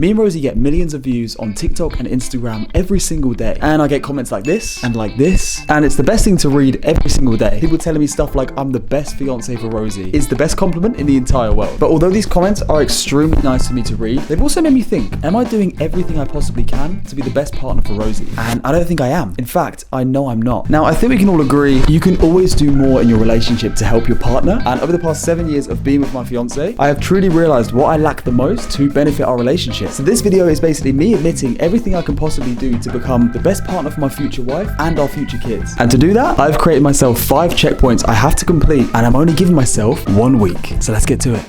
Me and Rosie get millions of views on TikTok and Instagram every single day. And I get comments like this, and like this. And it's the best thing to read every single day. People telling me stuff like, I'm the best fiance for Rosie. It's the best compliment in the entire world. But although these comments are extremely nice for me to read, they've also made me think, am I doing everything I possibly can to be the best partner for Rosie? And I don't think I am. In fact, I know I'm not. Now, I think we can all agree, you can always do more in your relationship to help your partner. And over the past 7 years of being with my fiance, I have truly realized what I lack the most to benefit our relationship. So this video is basically me admitting everything I can possibly do to become the best partner for my future wife and our future kids. And to do that, I've created myself 5 checkpoints I have to complete, and I'm only giving myself 1 week. So let's get to it.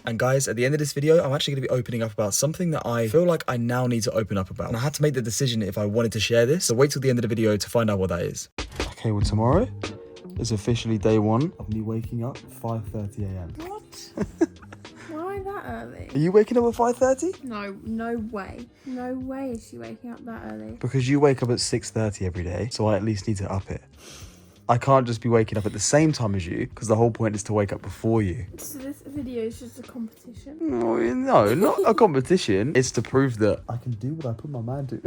And guys, at the end of this video, I'm actually going to be opening up about something that I feel like I now need to open up about. And I had to make the decision if I wanted to share this, so wait till the end of the video to find out what that is. Okay, well tomorrow is officially day 1 of me waking up at 5:30 a.m. What? Why that early? Are you waking up at 5:30? No way. No way is she waking up that early. Because you wake up at 6:30 every day, so I at least need to up it. I can't just be waking up at the same time as you, because the whole point is to wake up before you. So this video is just a competition? No, not a competition. It's to prove that I can do what I put my mind to.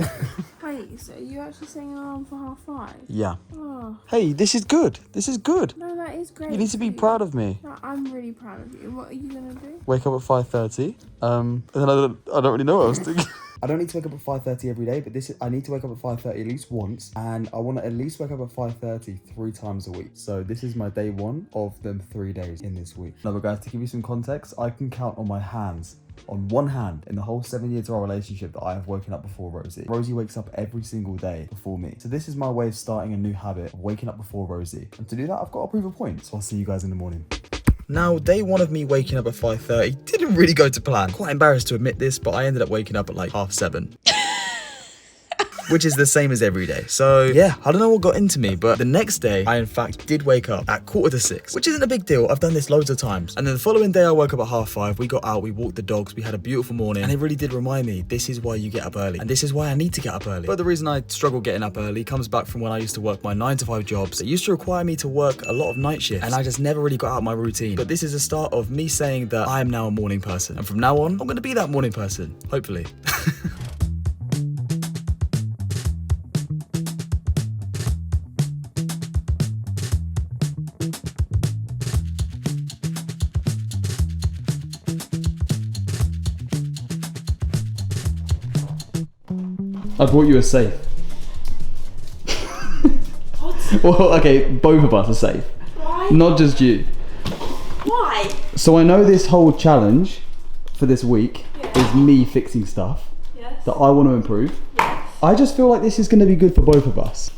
Wait, so are you actually setting an alarm for 5:30? Yeah. Oh. Hey, this is good. This is good. No, that is great. You need to be proud of me. No, I'm really proud of you. What are you going to do? Wake up at 5:30. And then I don't really know what I was thinking. I don't need to wake up at 5:30 every day, but I need to wake up at 5:30 at least once, and I want to at least wake up at 5:30 3 times a week. So this is my day 1 of them 3 days in this week. Now, but guys, to give you some context, I can count on my hands, on one hand, in the whole 7 years of our relationship that I have woken up before Rosie. Rosie wakes up every single day before me. So this is my way of starting a new habit of waking up before Rosie. And to do that, I've got to prove a point. So I'll see you guys in the morning. Now, day 1 of me waking up at 5:30 didn't really go to plan. Quite embarrassed to admit this, but I ended up waking up at like 7:30. Which is the same as every day. So yeah, I don't know what got into me, but the next day, I in fact did wake up at 5:45, which isn't a big deal. I've done this loads of times. And then the following day, I woke up at 5:30. We got out, we walked the dogs, we had a beautiful morning. And it really did remind me, this is why you get up early. And this is why I need to get up early. But the reason I struggle getting up early comes back from when I used to work my 9 to 5 jobs. It used to require me to work a lot of night shifts. And I just never really got out of my routine. But this is the start of me saying that I am now a morning person. And from now on, I'm gonna be that morning person, hopefully. I brought you a safe. What? Well, okay, both of us are safe. Why? Not just you. Why? So I know this whole challenge for this week is me fixing stuff that I want to improve. Yes. I just feel like this is going to be good for both of us.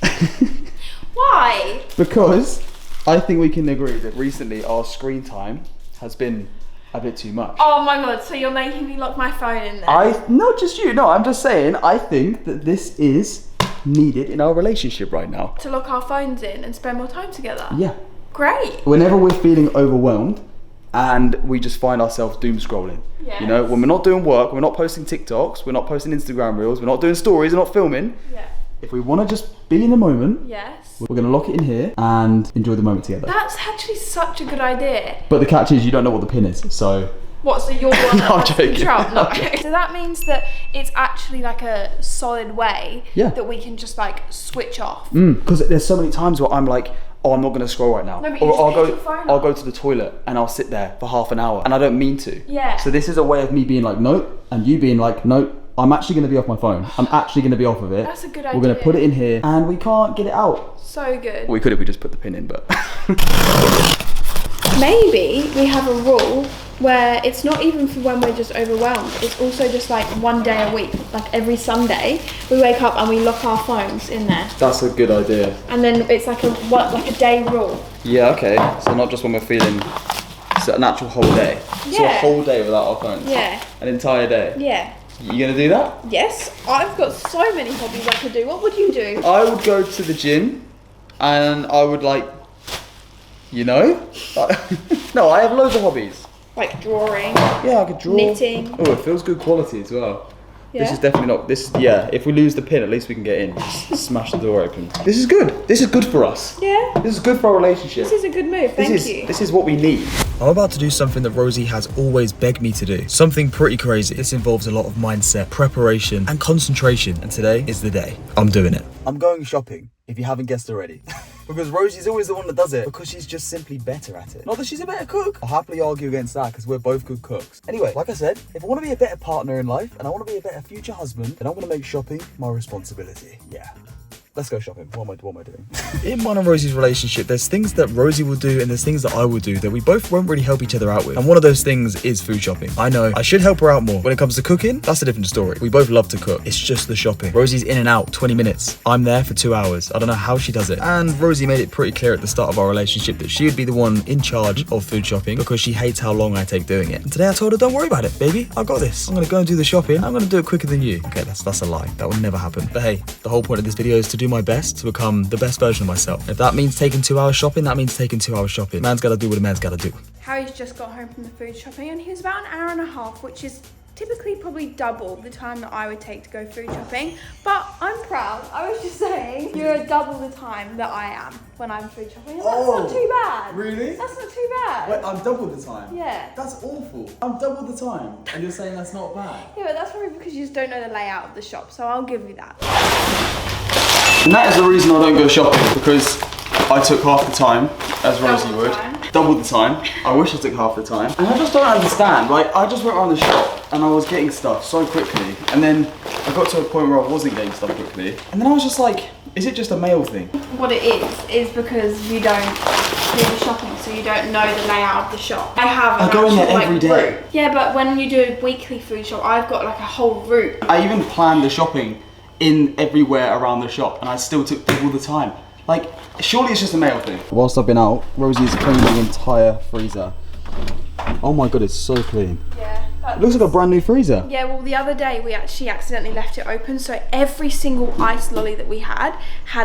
Why? Because I think we can agree that recently our screen time has been a bit too much. Oh my god, so you're making me lock my phone in there? Not just you, no, I'm just saying, I think that this is needed in our relationship right now. To lock our phones in and spend more time together? Yeah. Great. Whenever we're feeling overwhelmed and we just find ourselves doom scrolling. Yes. You know, when we're not doing work, we're not posting TikToks, we're not posting Instagram reels, we're not doing stories, we're not filming. Yeah. If we want to just be in the moment, Yes. we're going to lock it in here and enjoy the moment together. That's actually such a good idea. But the catch is you don't know what the pin is, so... What, so you're one No, I'm that's joking. in trouble? No. I'm joking. So that means that it's actually like a solid way Yeah. that we can just like switch off. Because there's so many times where I'm like, oh, I'm not going to scroll right now. No, but you Or just I'll pick your phone I'll up. go to the toilet and I'll sit there for half an hour and I don't mean to. Yeah. So this is a way of me being like, nope, and you being like, nope, I'm actually going to be off my phone. I'm actually going to be off of it. That's a good We're going to idea. put it in here and we can't get it out. So good. We could if we just put the pin in, but... Maybe we have a rule where it's not even for when we're just overwhelmed. It's also just like 1 day a week, like every Sunday, we wake up and we lock our phones in there. That's a good idea. And then it's like a day rule. Yeah, okay. So not just when we're feeling... So an actual whole day. So a Yeah. whole day without our phones. Yeah. An entire day. Yeah. You going to do that? Yes, I've got so many hobbies I could do. What would you do? I would go to the gym and I would like, you know? No, I have loads of hobbies. Like drawing. Yeah, I could draw. Knitting. Oh, it feels good quality as well. Yeah? This is definitely not, yeah, if we lose the pin, at least we can get in. Just smash the door open. This is good. This is good for us. Yeah? This is good for our relationship. This is a good move, thank you. This is what we need. I'm about to do something that Rosie has always begged me to do. Something pretty crazy. This involves a lot of mindset, preparation, and concentration. And today is the day. I'm doing it. I'm going shopping, if you haven't guessed already. Because Rosie's always the one that does it, because she's just simply better at it. Not that she's a better cook. I'll happily argue against that, because we're both good cooks. Anyway, like I said, if I want to be a better partner in life, and I want to be a better future husband, then I'm going to make shopping my responsibility. Yeah. Let's go shopping. What am I doing? In mine and Rosie's relationship, there's things that Rosie will do and there's things that I will do that we both won't really help each other out with. And one of those things is food shopping. I know I should help her out more. When it comes to cooking, that's a different story. We both love to cook. It's just the shopping. Rosie's in and out 20 minutes. I'm there for 2 hours. I don't know how she does it. And Rosie made it pretty clear at the start of our relationship that she would be the one in charge of food shopping because she hates how long I take doing it. And today I told her, don't worry about it, baby. I got this. I'm gonna go and do the shopping. I'm gonna do it quicker than you. Okay, that's a lie. That will never happen. But hey, the whole point of this video is to do my best to become the best version of myself. If that means taking 2 hours shopping, that means taking 2 hours shopping. Man's gotta do what a man's gotta do. Harry's just got home from the food shopping and he was about an hour and a half, which is typically probably double the time that I would take to go food shopping. But I'm proud. I was just saying, you're double the time that I am when I'm food shopping. And that's not too bad. Really? That's not too bad. Wait, I'm double the time? Yeah. That's awful. I'm double the time. And you're saying that's not bad? Yeah, but that's probably because you just don't know the layout of the shop, so I'll give you that. And that is the reason I don't go shopping, because I took half the time, as Rosie would. Double the time. I wish I took half the time. And I just don't understand. Like, I just went around the shop and I was getting stuff so quickly. And then I got to a point where I wasn't getting stuff quickly. And then I was just like, is it just a male thing? What it is because you don't do the shopping, so you don't know the layout of the shop. I go in there every day. Route. Yeah, but when you do a weekly food shop, I've got like a whole route. I even planned the shopping in everywhere around the shop and I still took double the time. Like, surely it's just a male thing. Whilst I've been out, Rosie's cleaned the entire freezer. Oh my god, it's so clean. Yeah. It looks like a brand new freezer. Yeah, well the other day we actually accidentally left it open, so every single ice lolly that we had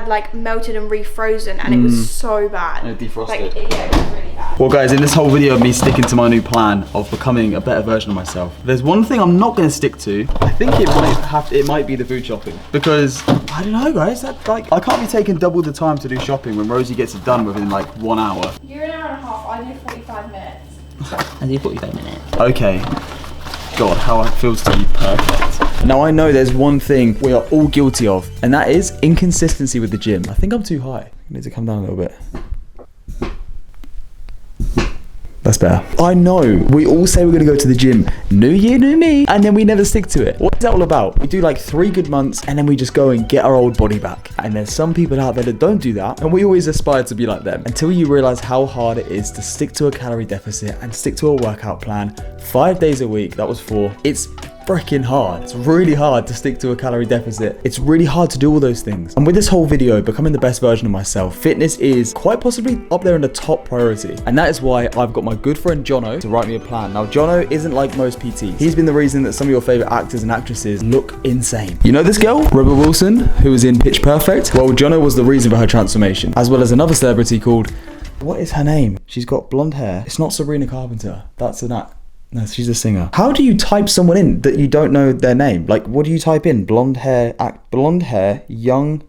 like melted and refrozen, and it was so bad. And it defrosted. Like, yeah, it was really bad. Well guys, in this whole video of me sticking to my new plan of becoming a better version of myself, there's one thing I'm not going to stick to. I think it might be the food shopping, because I don't know guys, I can't be taking double the time to do shopping when Rosie gets it done within like 1 hour. You're an hour and a half, I do 45 minutes. I do 45 minutes. Okay. God, how it feels to be perfect. Now I know there's one thing we are all guilty of, and that is inconsistency with the gym. I think I'm too high. I need to come down a little bit. That's better. I know, we all say we're gonna go to the gym, new year, new me, and then we never stick to it. What is that all about? We do like 3 good months and then we just go and get our old body back. And there's some people out there that don't do that, and we always aspire to be like them, until you realize how hard it is to stick to a calorie deficit and stick to a workout plan 5 days a week. That was 4. It's freaking hard. It's really hard to stick to a calorie deficit. It's really hard to do all those things. And with this whole video, becoming the best version of myself, fitness is quite possibly up there in the top priority. And that is why I've got my good friend Jono to write me a plan. Now, Jono isn't like most PTs. He's been the reason that some of your favorite actors and actresses look insane. You know this girl, Rebel Wilson, who was in Pitch Perfect? Well, Jono was the reason for her transformation, as well as another celebrity called, what is her name? She's got blonde hair. It's not Sabrina Carpenter. That's an act. No, she's a singer. How do you type someone in that you don't know their name? Like, what do you type in? Blonde hair, young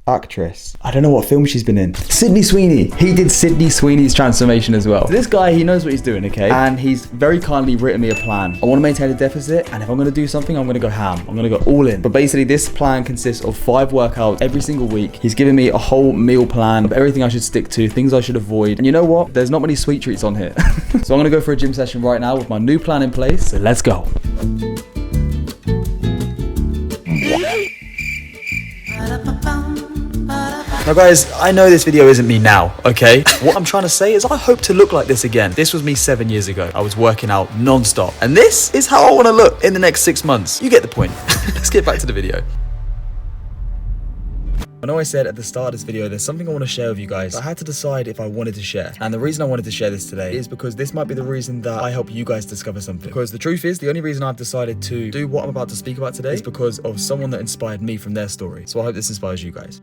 actress. I don't know what film she's been in. Sydney Sweeney. He did Sydney Sweeney's transformation as well. So this guy, he knows what he's doing, okay? And he's very kindly written me a plan. I want to maintain a deficit, and if I'm going to do something, I'm going to go ham. I'm going to go all in. But basically, this plan consists of 5 workouts every single week. He's given me a whole meal plan of everything I should stick to, things I should avoid. And you know what? There's not many sweet treats on here. So I'm going to go for a gym session right now with my new plan in place. So let's go. Now guys, I know this video isn't me now, okay? What I'm trying to say is I hope to look like this again. This was me 7 years ago. I was working out non-stop. And this is how I want to look in the next 6 months. You get the point. Let's get back to the video. I know I said at the start of this video there's something I want to share with you guys. I had to decide if I wanted to share. And the reason I wanted to share this today is because this might be the reason that I help you guys discover something. Because the truth is, the only reason I've decided to do what I'm about to speak about today is because of someone that inspired me from their story. So I hope this inspires you guys.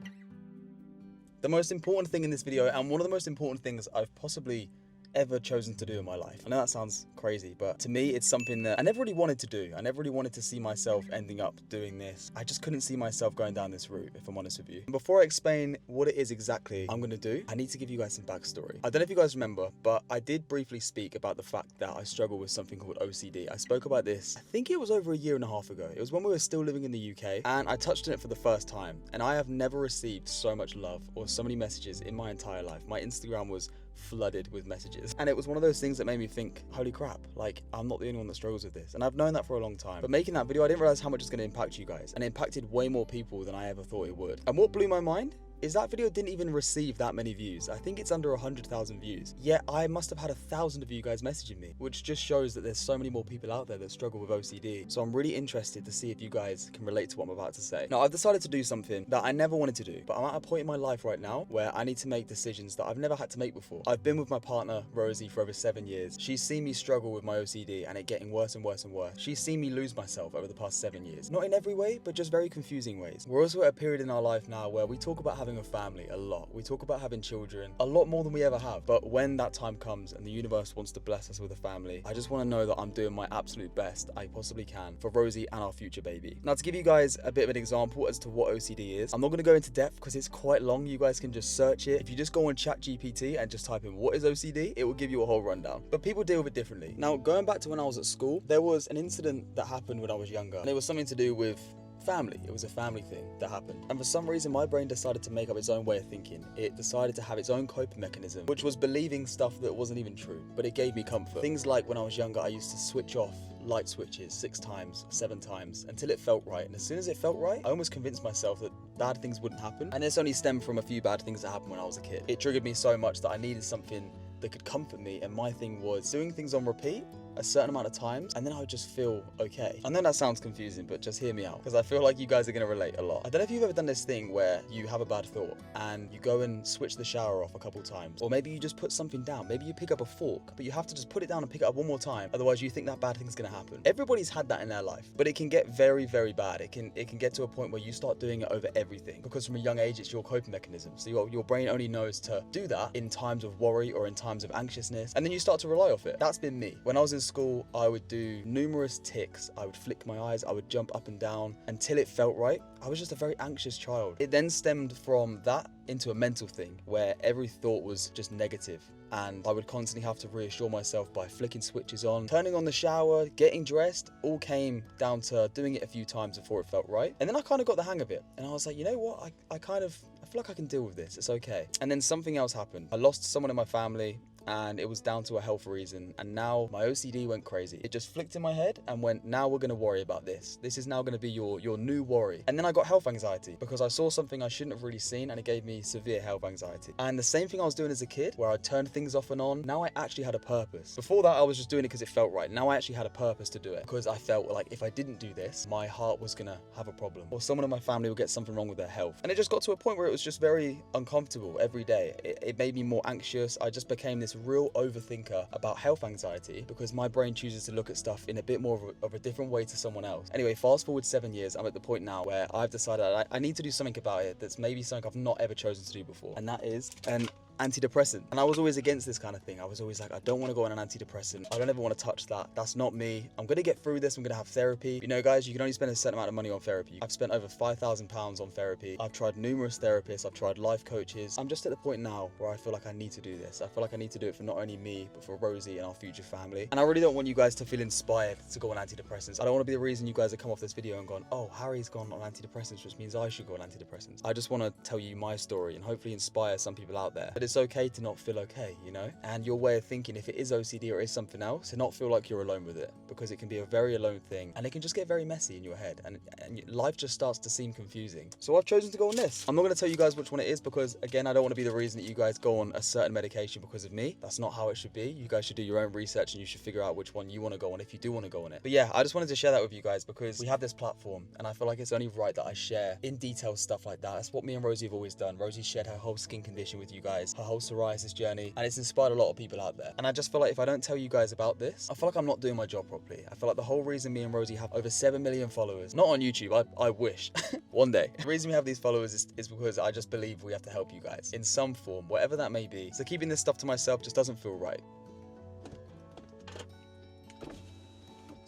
The most important thing in this video, and one of the most important things I've possibly ever chosen to do in my life. I know that sounds crazy, but to me, it's something that I never really wanted to do. I never really wanted to see myself ending up doing this. I just couldn't see myself going down this route, if I'm honest with you. And before I explain what it is exactly I'm gonna do, I need to give you guys some backstory. I don't know if you guys remember, but I did briefly speak about the fact that I struggle with something called OCD. I spoke about this, I think it was over a year and a half ago. It was when we were still living in the UK, and I touched on it for the first time, and I have never received so much love or so many messages in my entire life. My Instagram was flooded with messages, and it was one of those things that made me think, holy crap, like I'm not the only one that struggles with this. And I've known that for a long time, but making that video I didn't realize how much it's going to impact you guys, and it impacted way more people than I ever thought it would. And what blew my mind is that video didn't even receive that many views. I think it's under 100,000 views. Yet I must have had 1,000 of you guys messaging me, which just shows that there's so many more people out there that struggle with OCD. So I'm really interested to see if you guys can relate to what I'm about to say. Now, I've decided to do something that I never wanted to do, but I'm at a point in my life right now where I need to make decisions that I've never had to make before. I've been with my partner, Rosie, for over 7 years. She's seen me struggle with my OCD and it getting worse and worse and worse. She's seen me lose myself over the past 7 years. Not in every way, but just very confusing ways. We're also at a period in our life now where we talk about having a family a lot. We talk about having children a lot more than we ever have. But when that time comes and the universe wants to bless us with a family, I just want to know that I'm doing my absolute best I possibly can for Rosie and our future baby. Now, to give you guys a bit of an example as to what OCD is, I'm not going to go into depth because it's quite long. You guys can just search it. If you just go on ChatGPT and just type in what is OCD, it will give you a whole rundown. But people deal with it differently. Now, going back to when I was at school, there was an incident that happened when I was younger, and it was something to do with family. It was a family thing that happened. And for some reason, my brain decided to make up its own way of thinking. It decided to have its own coping mechanism, which was believing stuff that wasn't even true, but it gave me comfort. Things like when I was younger, I used to switch off light switches 6 times, 7 times until it felt right. And as soon as it felt right, I almost convinced myself that bad things wouldn't happen. And this only stemmed from a few bad things that happened when I was a kid. It triggered me so much that I needed something that could comfort me, and my thing was doing things on repeat a certain amount of times, and then I would just feel okay. I know that sounds confusing, but just hear me out, because I feel like you guys are going to relate a lot. I don't know if you've ever done this thing where you have a bad thought and you go and switch the shower off a couple times, or maybe you just put something down. Maybe you pick up a fork, but you have to just put it down and pick it up one more time, otherwise you think that bad thing's going to happen. Everybody's had that in their life, but it can get very, very bad. It can get to a point where you start doing it over everything, because from a young age it's your coping mechanism. So your brain only knows to do that in times of worry or in times of anxiousness, and then you start to rely off it. That's been me. When I was in school, I would do numerous ticks. I would flick my eyes, I would jump up and down until it felt right. I was just a very anxious child. It then stemmed from that into a mental thing where every thought was just negative, and I would constantly have to reassure myself by flicking switches on, turning on the shower, getting dressed. All came down to doing it a few times before it felt right. And then I kind of got the hang of it, and I was like, you know what, I feel like I can deal with this. It's okay. And then something else happened. I lost someone in my family, and it was down to a health reason, and now my OCD went crazy. It just flicked in my head and went, now we're going to worry about this. This is now going to be your new worry. And then I got health anxiety because I saw something I shouldn't have really seen, and it gave me severe health anxiety. And the same thing I was doing as a kid, where I turned things off and on, now I actually had a purpose. Before that, I was just doing it because it felt right. Now I actually had a purpose to do it, because I felt like if I didn't do this, my heart was going to have a problem, or someone in my family would get something wrong with their health. And it just got to a point where it was just very uncomfortable every day. It made me more anxious. I just became this real overthinker about health anxiety, because my brain chooses to look at stuff in a bit more of a different way to someone else. Anyway, fast forward 7 years, I'm at the point now where I've decided I need to do something about it that's maybe something I've not ever chosen to do before, and that is an antidepressant. And I was always against this kind of thing. I was always like, I don't want to go on an antidepressant. I don't ever want to touch that. That's not me. I'm going to get through this. I'm going to have therapy. You know, guys, you can only spend a certain amount of money on therapy. I've spent over £5,000 on therapy. I've tried numerous therapists. I've tried life coaches. I'm just at the point now where I feel like I need to do this. I feel like I need to do it for not only me, but for Rosie and our future family. And I really don't want you guys to feel inspired to go on antidepressants. I don't want to be the reason you guys have come off this video and gone, oh, Harry's gone on antidepressants, which means I should go on antidepressants. I just want to tell you my story and hopefully inspire some people out there that it's okay to not feel okay, you know? And your way of thinking, if it is OCD or it is something else, to not feel like you're alone with it, because it can be a very alone thing, and it can just get very messy in your head, and life just starts to seem confusing. So I've chosen to go on this. I'm not going to tell you guys which one it is, because again, I don't want to be the reason that you guys go on a certain medication because of me. That's not how it should be. You guys should do your own research, and you should figure out which one you want to go on if you do want to go on it. But yeah, I just wanted to share that with you guys, because we have this platform, and I feel like it's only right that I share in detail stuff like that. That's what me and Rosie have always done. Rosie shared her whole skin condition with you guys, her whole psoriasis journey, and it's inspired a lot of people out there. And I just feel like if I don't tell you guys about this, I feel like I'm not doing my job properly. I feel like the whole reason me and Rosie have over 7 million followers, not on YouTube, I wish, one day. The reason we have these followers is because I just believe we have to help you guys in some form, whatever that may be. So keeping this stuff to myself just doesn't feel right.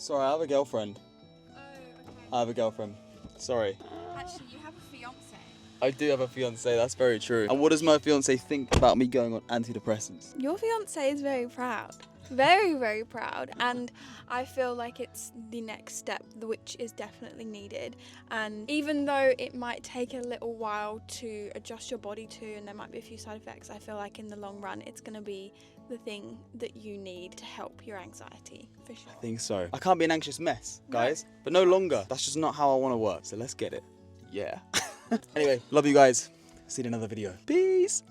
Sorry, I have a girlfriend. Oh, okay. I have a girlfriend. Sorry. Actually, you have a fiance. I do have a fiance, that's very true. And what does my fiance think about me going on antidepressants? Your fiance is very proud. Very, very proud. And I feel like it's the next step, which is definitely needed. And even though it might take a little while to adjust your body to, and there might be a few side effects, I feel like in the long run, it's going to be the thing that you need to help your anxiety, for sure. I think so. I can't be an anxious mess, guys. But no longer. That's just not how I want to work. So let's get it. Yeah. Anyway, love you guys. See you in another video. Peace.